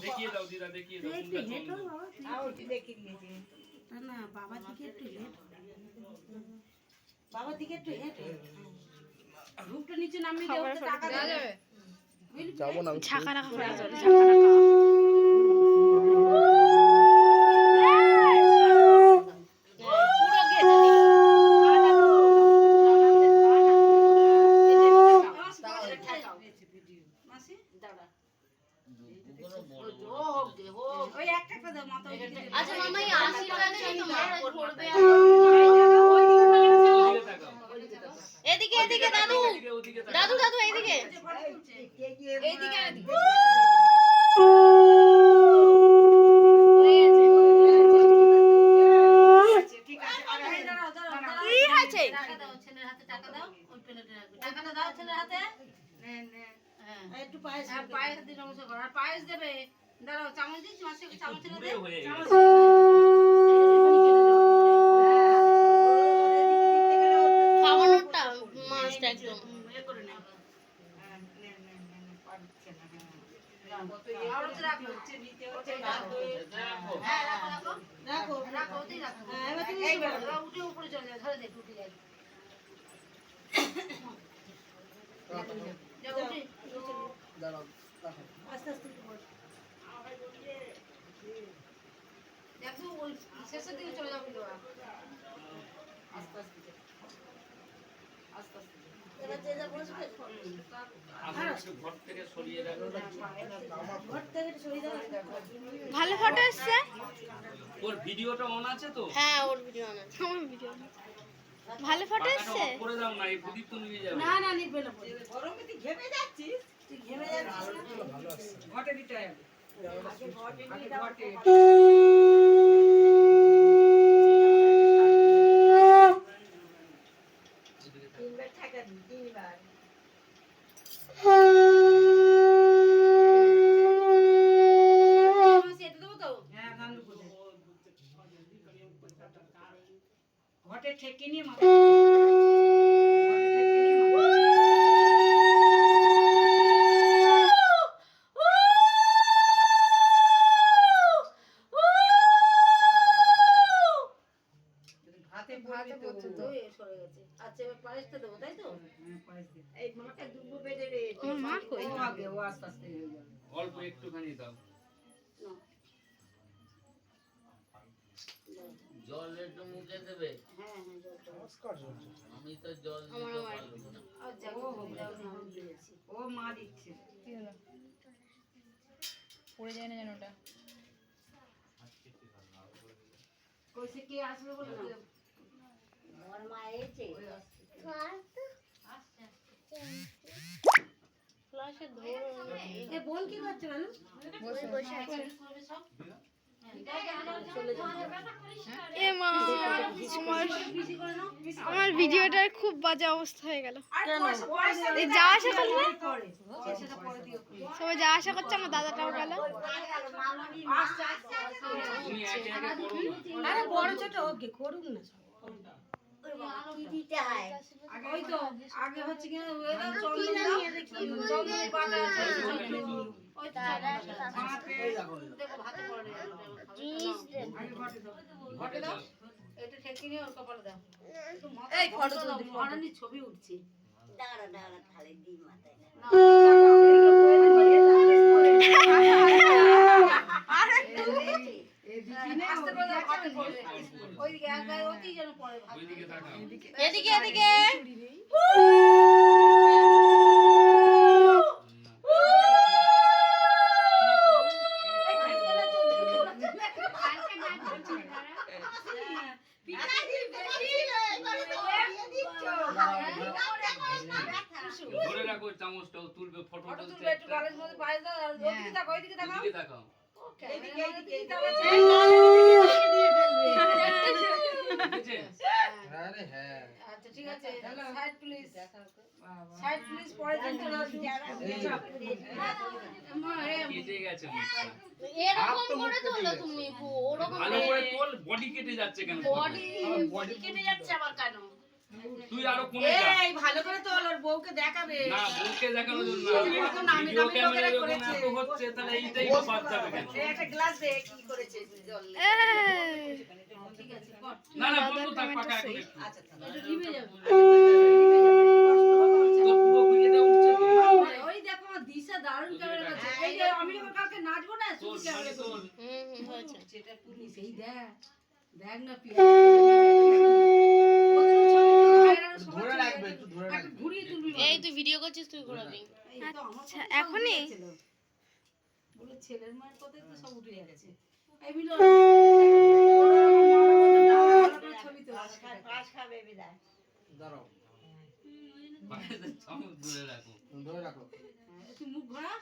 দেখিয়ে দাও দিদা, দেখিয়ে দাও। একটু হেট হো বাবা, তুই দেখিয়ে দিয়েছি। না বাবা দিকে একটু হেট, বাবার দিকে একটু হেট। রূপটা নিচে নামিয়ে দাও, টাকা দেওয়া যাবে। যাবো না ঝাঁকা রাখা পুরো গেছে দিল। আচ্ছা মামা এই আশীর্বাদে তোমার করবে। এদিকে এদিকে দাদু, দাদু দাদু এইদিকে এইদিকে কি হয়েছে? টাকা দাও, ছেলের হাতে টাকা দাও, ওই প্লেটে রাখবে। টাকাটা দাও ছেলের হাতে। একটু পায়েস, পায়েস দিয়ে নমস্কার করো। আর পায়েস দেবে। দাঁড়াও, চামচ দিচ্ছি, মাসে চামচ এনে দে। খাওয়ানোরটা মাছটা একদম এ করে নাও। হ্যাঁ রাখো রাখো রাখো ওতেই রাখো। এবার তুমি উঠে উপরে চলে যাও, ধরে দেখ উঠে যাবে। যাও উঠে দাঁড়াও আস্তে আস্তে দেখো ওই শেষের দিকে চলে যাও কিন্তু আস্তে আস্তে আস্তে আস্তে। এবার যে যা বসবে ঘর থেকে সরিয়ে রাখো। ঘর থেকে সরিয়ে দাও। ভালো ফটো এসছে? ওর ভিডিওটা অন আছে তো? হ্যাঁ ওর ভিডিও না আমার ভিডিও ভালো ফটো এসছে? অফ করে দাও না, এই প্রদীপ তো নিয়ে যাবে। না না নিবে না, গরমে তুই ঘেমে যাচ্ছিস, তুই ঘেমে যাচ্ছিস না। ভালো আছে ঘটে দিতে হবে, আগে ঘটে। তিনবার টাকা দিই, তিনবার। ঘটে ঠেকে নিয়ে মাথা হাতে পড়ছে তো সরে গেছে। আচ্ছা এবার পায়েসটা দেবো তাই তো? পায়েস দে। এই মাটা দুটো বেজে রে। আমার মা কই? ও আগে ও আস্তে আস্তে হয়ে যাবে। অল্প একটুখানি দাও। জল একটু মুখে দেবে। হ্যাঁ হ্যাঁ জলটা। নমস্কার জলদি আমি তো জল দিতে পারবো না। আচ্ছা ও দিয়েছি। ও মা দিচ্ছে। কি হলো? পড়ে যায় না যেন ওটা। কইছে কে আসবে বলে না? আমার মা এসে ফ্লাশে ধরে এ বোন কি করছে মানে? বসে আছে সব। এ মা আমার ভিডিওটার খুব বাজে অবস্থা হয়ে গেল। এই যা আশা করবে সবাই যা আশা করছে আমার দাদাটাও গেল। তুমি একে একে করো না। আরে বড় ছোট ওকে করুন না। কি দিতে হয়? ওই তো আগে হচ্ছে কি ওয়েদার চন্দন দাও, চন্দন পাতা আছে ওই দাদা দেখো ভাতে পড়ে আগে ঘটে দাও এটা ঠেকে নিয়ে ওর কপালে দাও। এই ফটো তুলতে মহারানীর ছবি উঠছে। দাঁড়া দাঁড়া খালি দি মাথায় না। এদিকে এদিকে ধরে রাখো চামচটাও তুলবে, ফটো তুলতে একটু গালের মধ্যে পায়েস দাও, আর ওদিকে তাকাও, ওইদিকে তাকাও, এদিকে তাকাও। এইদিকে এইদিকে তাকাও। বুঝেছে? আরে হ্যাঁ আচ্ছা ঠিক আছে, সাইড প্লিজ, সাইড প্লিজ, পরে দিন চলে আসুন। কেটে গেছে মুখটা। এরকম করে তোলো তুমি ওরকম ভালো করে তোল, বডি কেটে যাচ্ছে কেন? বডি কেটে যাচ্ছে আবার কেন? তুই আরো কোণে যা। এই ভালো করে তোল, ওর বউকে দেখাবে। না বউকে দেখানোর জন্য এরকম না। নামি ভিডিও নামি ক্যামেরা লোকেরা যখন করেছে। এত হচ্ছে তাহলে এইটাই বাদ যাবে কেন? এই একটা গ্লাস দে, কি করেছে জল। ঠিক আছে, কর। না না বন্ধু থাক পাকা এখন একটু। আচ্ছা, এটা নিভে যাবে। তোর পুরো ভিডিওটা উঠছে তো। ওই দেখো আমার দিশা দারুণ ক্যামেরা করছে। এই যে আমি যখন কালকে নাচবো না, তোর শুধু ক্যামেরা তোর করছি। হয়েছে। যেটা তুমি সেই দেখ না পিয়া। ওদের ছবি তো ভাইরাল সবাই ধরে চলে রাখবে, গেছে। একটু ধরে একটা রাখবে। ঘুরিয়ে তুলবি এই তুই ভিডিও করছিস, তুই ঘোরাবি। এই তো আমার আচ্ছা, কথা সব এখনই? উঠে গেছিল। বলে ছেলের মায়ের কথাই তো সব উঠে যাচ্ছে। এই মিলো ছবি তো দাঁড়াও, বাইরে চামচ ধরে রাখো। ধরে রাখো। তুই মুখ ঘোরা।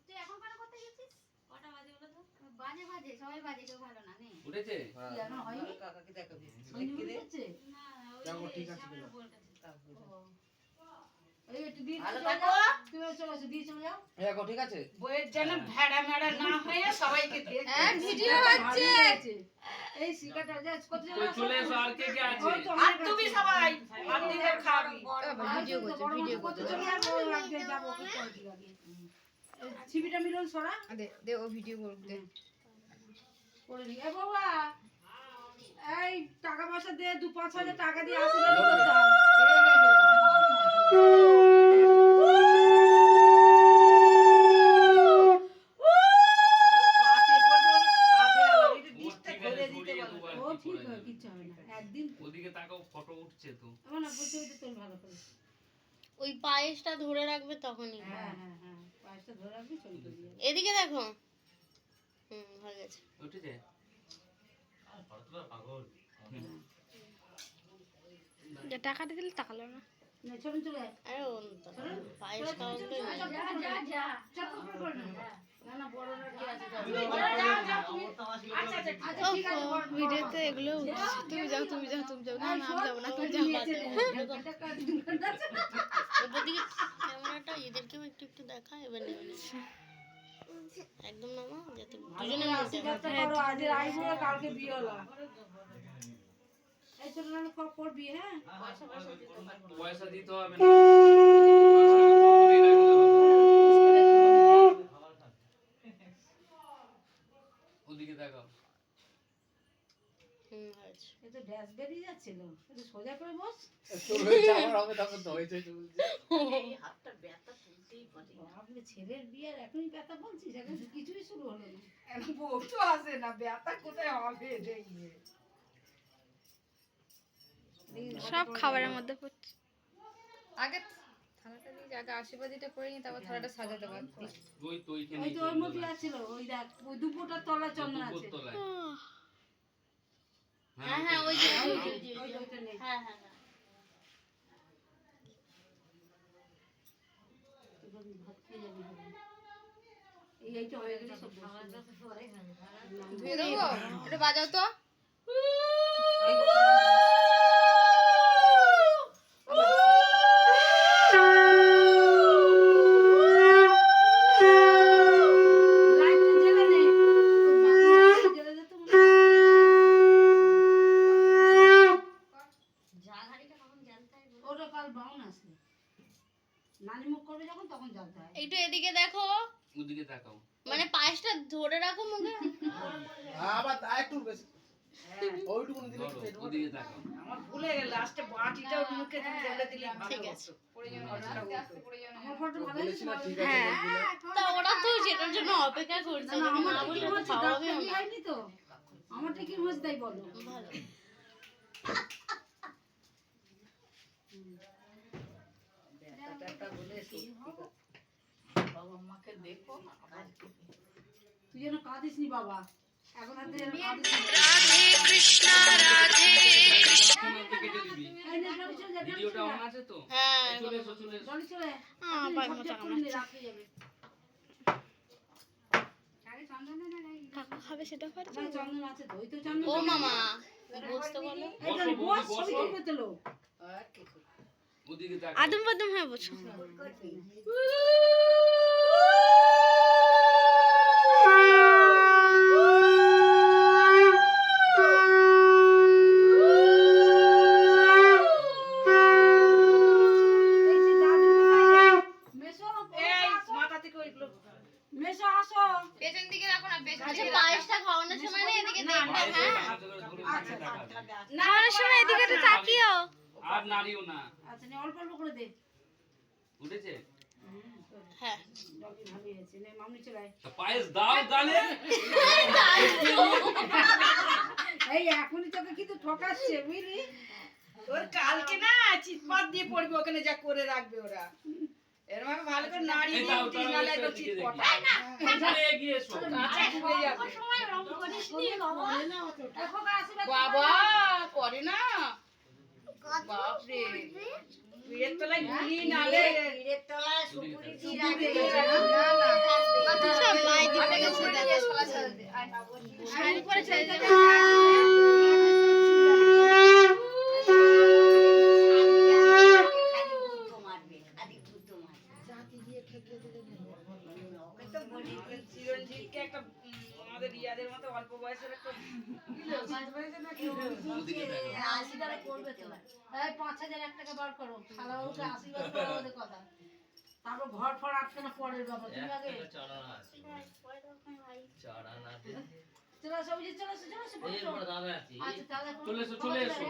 তুই এখন কেন করতে গেছিস? কটা বাজে বলো তো? বাজে বাজে, সবাই বাজে, কেউ ভালো না নে। উঠেছে? হ্যাঁ, কি এখনো হয়নি? কাকাকে দেখাবি। সন্ধে হচ্ছে? না, ওই দেখো, যে ঠিক আছে আমার কিনা। বউর কাছে। এই একটু দিয়ে ভালো চলে থাকো। যাও। তুমি চলে আসো, দিয়ে চলে যাও। এই দেখো, ঠিক আছে? বইয়ের যেন ভেড়া মেড়া না হয়ে সবাইকে দেখে। হ্যাঁ, ভিডিও হচ্ছে। এই শিকাটা যা কত জন কই চলে এসো, আর কে কে আছে? ওই তো হাত তুমি সবাই হাত দিয়ে খাবি। ভিডিও করছে, ভিডিও কত জন যাবো আগে যাবো ছিবিটা মিলন সরা দে দে, ও ভিডিও করবে। করে নি। এ বাবা এই টাকা পয়সা দে, 2-5 হাজার টাকা দিয়ে আশীর্বাদ করতাম। ও ঠিক আছে, সরিয়ে দুবার ও কি ঠিক করা হয়, যাবে? কিচ্ছু হবে না। একদিন ওদিকে তাকাও, ফটো উঠছে তো। আমার না বলতে হইতে তোর ভালো করে। ওই পায়েসটা ধরে রাখবে তখনই। হ্যাঁ হ্যাঁ হ্যাঁ, পাঁচটা ধরে রাখবি, ছবি তুলবি। এদিকে দেখো। হয়ে গেছে। উঠেছে? যে টাকাটা দিলে তাকালো না। না ছবি চলে আয়। আরে ও তো পায়েস খাওয়া তো যা, যা। চট করে করে নে। না না বড়রা কি আছে যাও। আচ্ছা ঠিক আছে বড় ভিডিওতে এগুলো উঠছে। তুমি যাও, তুমি যাও, তুমি যাও। না না, আমি যাবো না, তুমি যাও। এবার দিকে ক্যামেরাটা এদেরকেও একটু একটু দেখা, এবার নেবে নিচ্ছে। একদম নামা যাতে দুজনে আশীর্বাদটা করো, আজ আইবো কালকে বিয়ে হলো। এই ছোট নালে করবি, হ্যাঁ পয়সা দিতে হবে না। ওদিকে তাকাও। হয়েছে। এ তো ড্যাশ বেরিয়ে যাচ্ছিল। একটু সোজা করে বস। চলে যাওয়ার হবে, তখন তো হয়েছে বলছি। এই হাতটা ব্যথা তুলতেই পারি না। আপনি ছেলের বিয়ের এখনই ব্যথা বলছিস, এখন তো কিছুই শুরু হলো না। এখন বউ তো আসে না, ব্যথা কোথায় হবে দেখবে। সব খাবারের মধ্যে পড়ছে। আগে থালাটা দিয়ে আগে আশীর্বাদটা করে নি, তারপর থালাটা সাজাতে পারতি। ওই তো ওইখানে ওই তো ওর মধ্যে আছিল, ওই দেখ ওই দুপুরটার তলায় চন্দন আছে। তলায়। হ্যাঁ হ্যাঁ, ওই যে ওই যে, ওই যে ওইটা নেই। হ্যাঁ হ্যাঁ হ্যাঁ। ভাত খেয়ে যাবি হবে। এইটা হয়ে গেলে সব খাওয়াটা ধুয়ে দেবো, এটা বাজাও তো। লাইটটা জ্বালা নে। জ্বালা যেত মনে হয়। ওটা কাল বাউন আসে। নানি মুখ করবে যখন তখন জ্বালতে হয়। একটু এদিকে দেখো, ওদিকে তাকাও। মানে পায়েসটা ধরে রাখো মুখে। আবার একটু বেশি। ওইটুকু দিলে ধরো, ওদিকে তাকাও। আমার ভুলে গেল, লাস্টে বাটিটা ওর মুখে ঢেলে দিলি ভালো ঠিক হতো। আছে। আমার ফটো ভালো বলেছি না, ঠিক হয়েছে? আছে হ্যাঁ। বলছিলে। তা ওরা তো সেটার জন্য অপেক্ষা করছে। না, যদি আমার না কি বলে হয়েছে? খাওয়াবে ডাক্তার কি না। হয়নি তো? আমারটা কি হয়েছে তাই বলো। ভালো। তুই যেন কাঁদিস নি বাবা, এখন আর তুই যেন কাঁদিস নি। এখন ওকে কেটে দিবি। এই নে, জলদি চলে যা, জলদি ভিডিওটা চলে অন যা। আছে তো? হ্যাঁ, চলে এসো, চলে এসো। জলদি চলে। পায়ে সব মোচা চেক করে নে, রাত্রে যাবে। কাকা খাবে সেটা পারছো? আমার চন্দন আছে তো, ওই তো চন্দন। ও মামা বসতে বলো। এইটা বসো, বস, বৌদি, ছবি বসো। তুলবে তো লোক। ওদিকে তাকাও। আদম বাদম হয়ে বসো। নামানোর সময় এদিকে একটু তাকিও। আর নাড়িও না। আচ্ছা নে অল্প অল্প করে দে। উঠেছে? হ্যাঁ ডগি ভালোই আছে নে মামনি চলে আয়। তা পায়েস দাও তাহলে। এই এখনই তোকে কিন্তু ঠকাচ্ছে বুঝলি? ওর কালকে না চিৎপাত দিয়ে পড়বে ওখানে যা করে রাখবে ওরা এরকম ভালো করে নাড়ি এই দিয়ে দাও, উঠিস তাহলে নালে ওই তো দিকে দেখি। চিৎপট এখানে এগিয়ে এসো। কাছে ডুবে যাবে দেখো আশীর্বাদ বাবা করে না বাপরে পীরের তলায় গুলি নালে পীরের তলায় সুপুরি দিয়ে রাখবে। সব মায়ের দিকে গেছে দেখো। শাড়ি পরে চলে যাবে। চিরঞ্জিতকে একটা আমাদের রিয়াদের মতো অল্প বয়সের একটা ওদিকে দেখো। আশীর্বাদ করবে তো। এই ৫,০০০ টাকা বার করো। শালা ওকে আশীর্বাদ করো ওদের কথা। তারপর ঘর ফর আটকে না পরের বাবা তুমি আগে চাড়ানা আছে চাড়ানা দে চলো আসো অভিজিৎ চলো আসো চলো আসো এরপর দাদা আছে আচ্ছা তাহলে চলে এসো, চলে এসো।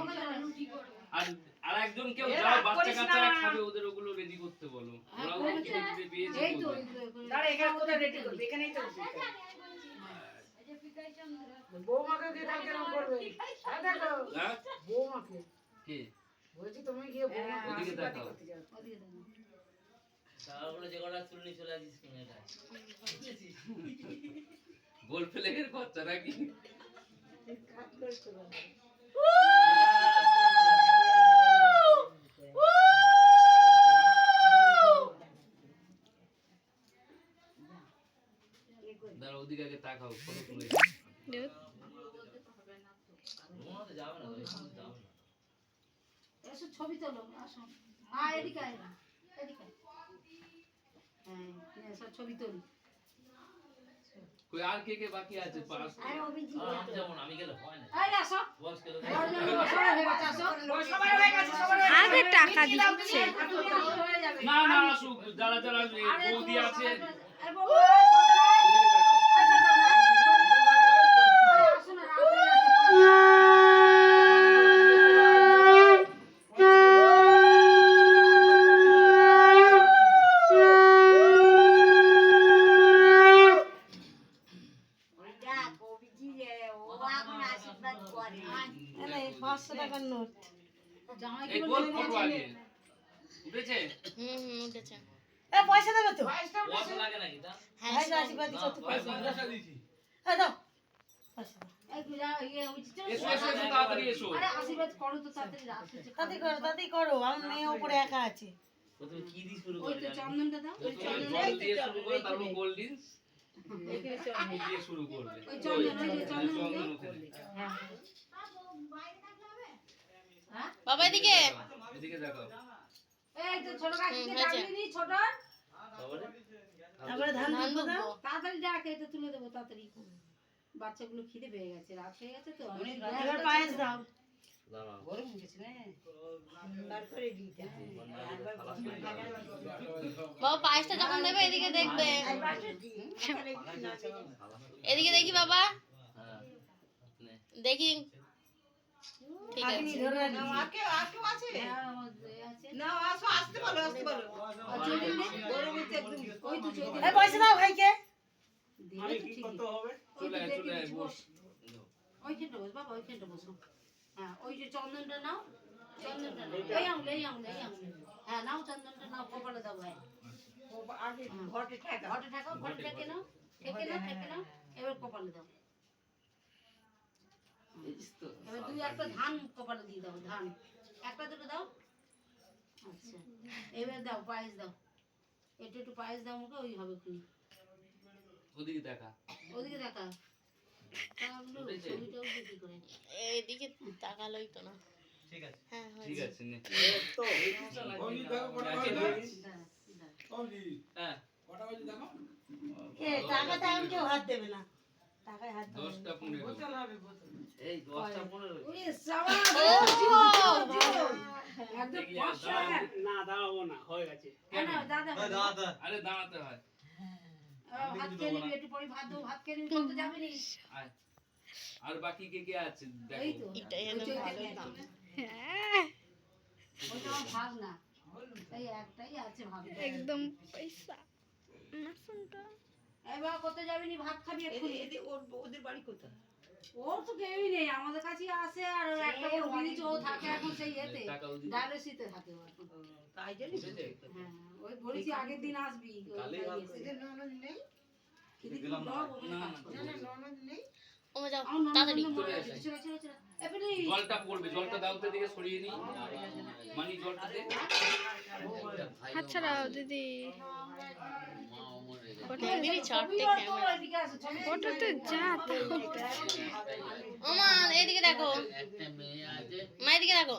আর আর একজন কেউ এ যাও রাগ বাচ্চা করিস কাচ্চারা না। খাবে ওদের ওগুলো রেডি করতে বলো। ওরাও খেতে দিতে পেয়েছে এই তো বলবে। দাঁড়া এখানে কোথায় রেডি করবে এখানেই তো বৌমাকে কে কালকে এরকম করবে হ্যাঁ দেখো হ্যাঁ? বৌমাকে কে? বলছি তুমি গিয়ে বৌমাকে ওদিকে আশীর্বাদ দেখাও। করতে যাও ওদিকে দেখো। তারপরে যে কটা চুলনি চলে আসিস কিনে এটা গোল ফ্লেগের বাচ্চা নাকি? কাজ করছো বাবা। দাঁড়া ওদিকে আগে তাকাও ফটো তুলে। ঘুমাতে যাবে না ওই সময় যাবে না এসো ছবি তোলো আসো হ্যাঁ এদিকে আয় না এদিকে আয়। হ্যাঁ সব ছবি তোলো কই আর কে কে বাকি আছে পাস? আরে অভিজিৎ আমি যেমন আমি গেলে হয় না এই আসো বস গেলে সবাই হয়ে গেছে আসো সবার হয়ে গেছে সবার হয়ে আগে টাকা দিচ্ছে। তুমি আসো, হয়ে যাবে না না আসুক যারা যারা বৌদি আছে আরে বাবা ওদিকে তাকাও। এই গোল ফটো আগে উঠেছে? উঠেছে। পয়সা দেবে তো বস লাগে নাকি তা হ্যাঁ এসো এসো এসো তাড়াতাড়ি এসো। আরে আশীর্বাদ করো তো তাড়াতাড়ি রাখছে তাড়াতাড়ি করো আমার মেয়ে উপরে একা আছে প্রথমে কি দিয়ে শুরু ওই করে তো জানি চন্দনটা দাও ওই প্রথমে চন্দন জল দিয়ে শুরু করে তারপর গোল্ড ড্রিঙ্কস দিয়ে শুরু করবে। ওই চন্দন ওই যে চন্দন চন্দন ওখানে। হ্যাঁ বাবা এদিকে। এদিকে দেখো। এই তো ছোট কাকিকে ডাকলি ছোট তারপরে ধান ধান দুধ দাও দুধ। তাড়াতাড়ি ডাক এটা তুলে দেবো তাড়াতাড়ি বাচ্চাগুলো খিদে পেয়ে গেছে রাত হয়ে গেছে তো এবার পায়েস দাও দাঁড়াও গরম হয়ে গেছে না তারপরে দিতে বাবা পায়েসটা যখন দেবে এদিকে দেখবে। এদিকে দেখি বাবা হ্যাঁ নে দেখি। ঠিক আছে। আপনি ধরে রাখুন আছে হ্যাঁ আমার আছে না আসো আসতে বলো আর চৈতন্য নে? ওই তো চৈতন্য এই পয়সা দাও ভাইকে দেবে তো ঠিকই চলে আয় চলে আয় বস। ওইখানটা বস বাবা ওইখানটা বসো হ্যাঁ ওই যে চন্দনটা নাও চন্দনটা নাও এই আঙুল এই আঙুল এই আঙুল হ্যাঁ নাও চন্দনটা নাও কপালে দাও ভাই আগে ঘটে ঠেকা ঘটে ঠাকাও ঘটে ঠেকে নাও ঠেকে নাও এবার কপালে দাও এবার দুই একটা ধান কপালে দিয়ে দাও ধান একটা দুটো দাও আচ্ছা এবার দাও পায়েস দাও একটু পায়েস দাও মুখে ওই হবে খুনি ওদিকে দেখা। ওদিকে দেখা তাহলে উঠেছে? ছবিটা উঠবে কি করে এদিকে তাকালোই তো না। ঠিক আছে হ্যাঁ ঠিক হয়েছে। আছে নে। দাঁড়া, দাঁড়া। হ্যাঁ এ টাকাতে আমি কেউ হাত দেবে না টাকায় হাত দেবে 10টা 15 এই 10টা 15 ওরে সাবাস একদম দেখি আর বর্ষা। দাঁড়াবো। না দাঁড়াবো না হয়ে গেছে হ্যাঁ, না, দাদা আরে দাঁড়াতে হয়। ভাত খেয়ে নিবি একটু পরে ভাত দেবো ভাত খেয়ে নিবি করতে যাবি নি আয় আর বাকি কে কে আছে এই দেখো তো এটাই ওই হলো চৈতালি ভালো আছে। দাম। হ্যাঁ ওইটা আমার ভাগ না এই একটাই আছে ভাগ একদম পয়সা মাসুমটা এবার কোথায় যাবি নি ভাত খাবি এক্ষুনি ওদের বাড়ি কোথায়? ওর তো কেউই নেই আমাদের কাছেই আসে আর ওর একটা বড় বিরিজ ও থাকে এখন সেই ইয়েতে টাকা ওদিকে ডায়ালিসিসে থাকে ও এখন তাই জানি বুঝেছে? হ্যাঁ ওই বলেছি আগের দিন আসবি ওই কালই তাই ভাব এসে। এদের ননদ নেই? কিন্তু দিলাম না। ডগ ওখানে না, কাজ না, করে। না, ননদ নেই? ও যাও আমার ননদ তাড়াতাড়ি বন্ধু মরে চলে আছে। আসে। চলো, চলো, চলো। এ পেলি। জলটা পড়বে জলটা দাও তো দিকে সরিয়ে নি মানি জলটা দে হাত ছাড়াও দিদি মা মরে গেছে ওটা দিদি চারটে রবিবার তো ক্যামেরা এদিকে আসো, ছবি ওটা তো যা একটাই ওমা এইদিকে দেখো একটা মেয়ে আছে মা এদিকে দেখো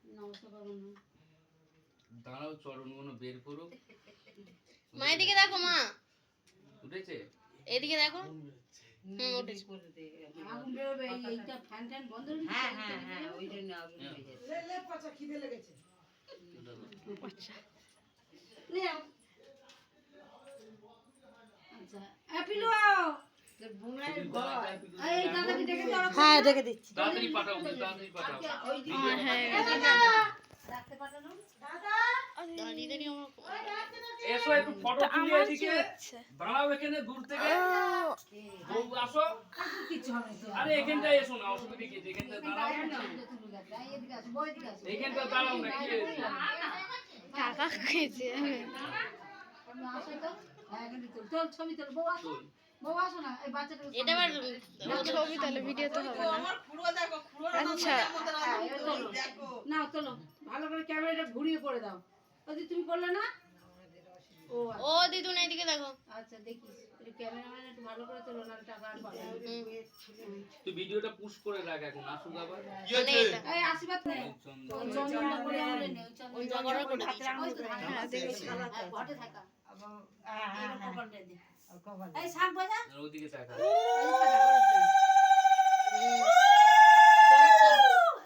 নমস্কার বাবু না। দাঁড়াও চরণগুলো বের করো মা এদিকে দেখো মা উঠেছে এদিকে দেখো উঠেছে করে দে। আগুন বেরোবে এইটা ফ্যান ট্যান বন্ধ করে দিচ্ছি। হ্যাঁ হ্যাঁ হ্যাঁ ওই জন্য আগুন লেগে গেছে। আচ্ছা নে। আচ্ছা অ্যাপিলো তোর বোনের ছবির ঘর। দাঁড়াটা একটু এই দেখো। দাদাকে ডেকে দাও হ্যাঁ দেখে দিচ্ছি। তাড়াতাড়ি পাঠাও তাড়াতাড়ি পাঠাও ওই দিকে আমার হ্যাঁ রাখতে পাঠানো দাঁড়িয়ে দাঁড়িয়ে আমার এসো একটু ফটো তুলে আমার কি এদিকে হচ্ছে দাঁড়াও এখানে দূর থেকে বউ আসো কিছু হবে না তো। আরে এখানটায় এসো না অসুবিধা কি আছে? এখানটায় দাঁড়াও এদিকে আসো বই এদিকে আসো এইখানটা দাঁড়াও না কি হয়েছে? টাকা খেয়েছে তুমি আসো তো হ্যাঁ এখানে তোল তোল ছবি তোল বউ আসো বউ আসো না এই বাচ্চাটাকে এটা আবার ছবি তাহলে ভিডিও তো হবে না আচ্ছা নাও তোলো ভালো করে ক্যামেরাটা ঘুরিয়ে করে দাও ওদি তুমি করলে না ও ও দিদুন এইদিকে দেখো আচ্ছা দেখিস একটু ক্যামেরাম্যান একটু ভালো করে তোলো না টাকা আর পাবে না। তুই ভিডিওটা পুশ করে রাখ এখন আসুক আবার মানে এটা এই আশীর্বাদ নে চন্দন। ওই চন্দনটা করে আমাদের নে ওই চন্দন ওই জায়গাটা করে দিয়েছে ওই তো থাকা হ্যাঁ দেখেছি হ্যাঁ, ঘটে থাকা হ্যাঁ হ্যাঁ এবার হ্যাঁ কপালটা দে কপাল। এই শাক বাজা আর ওদিকে তাকা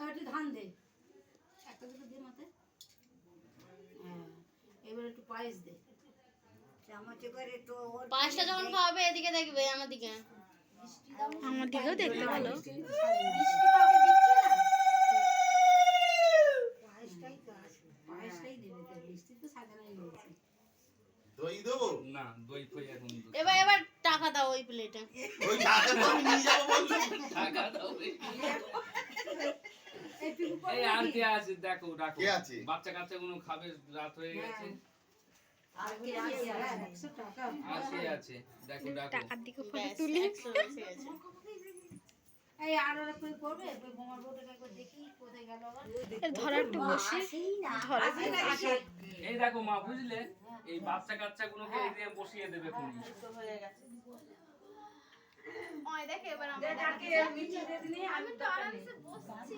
একটু ধান দে একটা দুটো দে মাথায় হ্যাঁ এবার একটু পায়েস দে চামচে করে তো ওর পাঁচটা যখন খাওয়াবে এদিকে দেখবে আমার দিকে আমার দিকেও দেখতে ভালো মিষ্টি কাউকে দিচ্ছে না পায়েসটাই দেবে তো মিষ্টি তো সাজানোই রয়েছে দই দেবো না দই ফই এখন দুধ। এবার টাকা দাও ওই প্লেটে ওই টাকা তো আমি নিয়ে যাবো বলছি টাকা দাও রে। এই পিকু এই আর কে আছে দেখো ডাকো কে আছে? বাচ্চা কাচ্চা গুলো খাবে রাত হয়ে গেছে আর কি আছে 100 টাকা আর কে আছে দেখো ডাকো টাকার দিকে ফটো ব্যাস, তুলি 100 এসে গেছে। এই আর ওরা কই করবে কই বোমার বউটাকে একবার দেখি কোথায় গেল আবার এর ধরা একটু বসে আসেই না ধরা এই দেখো মা বুঝলে এই বাচ্চা কাচ্চা গুলোকে এখানে বসিয়ে দেবে তুমি আমি তো আরামসে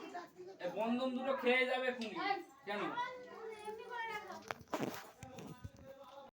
এই বন্ধন দুটো খেয়ে যাবে তুমি কেন